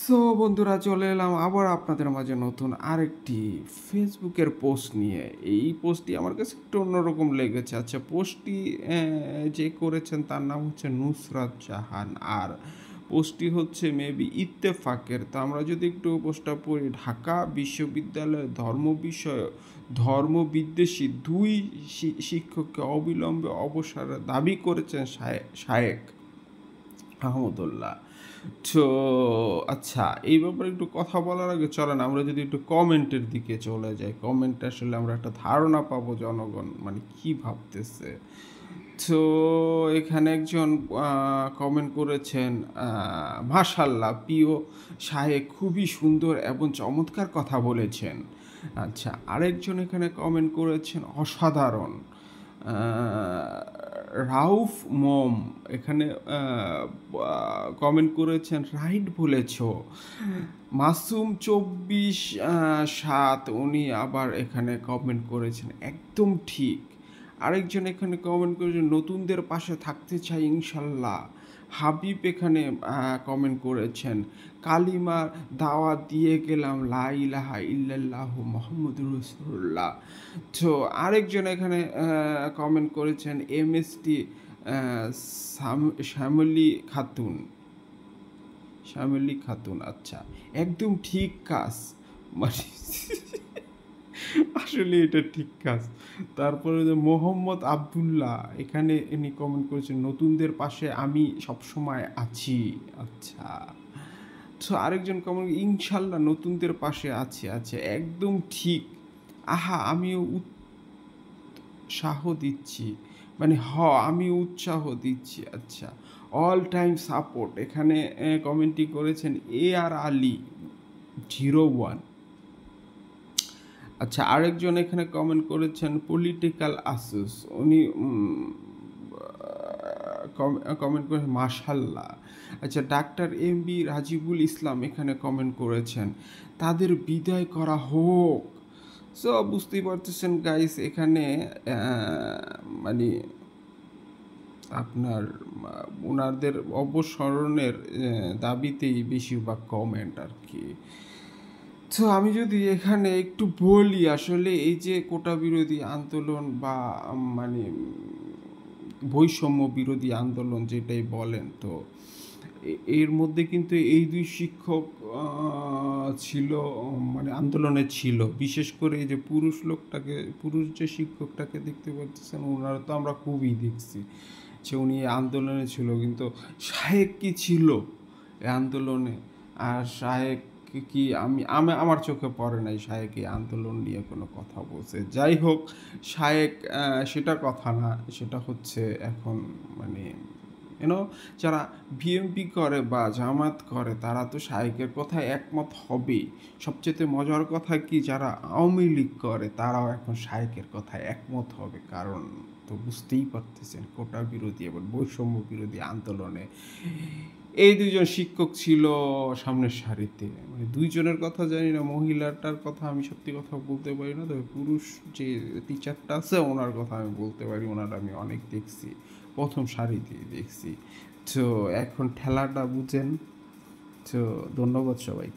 So বন্ধুরা, চলে এলাম আবার আপনাদের মাঝে নতুন আরেকটি ফেসবুকের পোস্ট নিয়ে। এই পোস্টটি আমার কাছে একটু অন্যরকম লেগেছে। আচ্ছা, পোস্টটি যে করেছেন তার নাম হচ্ছে নুসরাত জাহান, আর পোস্টটি হচ্ছে মেবি ইত্তেফাকের। তো আমরা যদি একটু পোস্টটা পড়ি, ঢাকা বিশ্ববিদ্যালয়ের ধর্মবিদ্বেষী দুই শিক্ষককে অবিলম্বে অবসরের দাবি করেছেন শায়েক আহমদুল্লাহ। তো আচ্ছা, এই ব্যাপারে একটু কথা বলার আগে চলেন আমরা যদি একটু কমেন্টের দিকে চলে যাই। কমেন্টে আসলে আমরা একটা ধারণা পাবো জনগণ মানে কি ভাবতেছে। তো এখানে একজন কমেন্ট করেছেন, মাশাল্লাহ প্রিয় শাহেক, খুবই সুন্দর এবং চমৎকার কথা বলেছেন। আচ্ছা, আরেকজন এখানে কমেন্ট করেছেন, অসাধারণ। রাউফ মম এখানে কমেন্ট করেছেন, রাইট বলেছ। মাসুম 24/7 উনি আবার এখানে কমেন্ট করেছেন, একদম ঠিক। আরেকজন এখানে কমেন্ট করেছেন, নতুনদের পাশে থাকতে চাই ইনশাল্লাহ। হাবিব এখানে কমেন্ট করেছেন, কালিমার দাওয়াত দিয়ে গেলাম, লা ইলাহা ইল্লাল্লাহু মুহাম্মাদুর রাসূলুল্লাহ। তো আরেকজন এখানে কমেন্ট করেছেন, এমএসটি শ্যামলী খাতুন। শ্যামলী খাতুন, আচ্ছা, একদম ঠিক কাজ, মানে আসলে এটা ঠিক কাজ। তারপরে যে মোহাম্মদ আবদুল্লাহ এখানে ইনি কমেন্ট করেছেন, নতুনদের পাশে আমি সবসময় আছি। আচ্ছা, তো আরেকজন কমেন্ট, ইনশাল্লাহ নতুনদের পাশে আছে, আছে, একদম ঠিক। আহা, আমিও উৎসাহ দিচ্ছি, মানে আমি উৎসাহ দিচ্ছি। আচ্ছা, অল টাইম সাপোর্ট এখানে কমেন্টটি করেছেন আর আলী 01। আচ্ছা, আরেকজন এখানে কমেন্ট করেছেন, পলিটিক্যাল আসুস, উনি কমেন্ট করেছেন মাশাল্লাহ। আচ্ছা, ডাক্তার MB রাজিবুল ইসলাম এখানে কমেন্ট করেছেন, তাদের বিদায় করা হোক। সো বুঝতেই পারতেছেন গাইস, এখানে মানে আপনার ওনাদের অবসরণের দাবিতেই বেশিরভাগ কমেন্ট আর কি। তো আমি যদি এখানে একটু বলি, আসলে এই যে কোটা বিরোধী আন্দোলন বা মানে বৈষম্য বিরোধী আন্দোলন যেটাই বলেন, তো এর মধ্যে কিন্তু এই দুই শিক্ষক ছিল, মানে আন্দোলনে ছিল। বিশেষ করে এই যে পুরুষ যে শিক্ষকটাকে দেখতে পাচ্ছেন, ওনারা তো আমরা খুবই দেখছি যে উনি আন্দোলনে ছিল, কিন্তু শায়েক কি ছিল এই আন্দোলনে? আর শায়েক কি, আমার চোখে পড়ে নাই শায়েক এই আন্দোলন নিয়ে কোনো কথা বলছে। যাই হোক, শায়েক সেটা কথা না, সেটা হচ্ছে এখন মানে যারা বিএনপি করে বা জামাত করে তারা তো শায়েকের কথায় একমত হবেই। সবচেয়ে মজার কথা কি, যারা আওয়ামী লীগ করে তারাও এখন শায়েকের কথায় একমত হবে, কারণ তো বুঝতেই পারতেছেন কোটা বিরোধী এবং বৈষম্য বিরোধী আন্দোলনে এই দুইজন শিক্ষক ছিল সামনের সারিতে। মানে দুইজনের কথা জানি না, মহিলাটার কথা আমি সত্যি কথা বলতে পারি না, তবে পুরুষ যে টিচারটা আছে ওনার কথা আমি বলতে পারি, ওনার আমি অনেক দেখছি, প্রথম সারিতে দেখছি। তো এখন ঠেলাটা বুঝেন। তো ধন্যবাদ সবাই।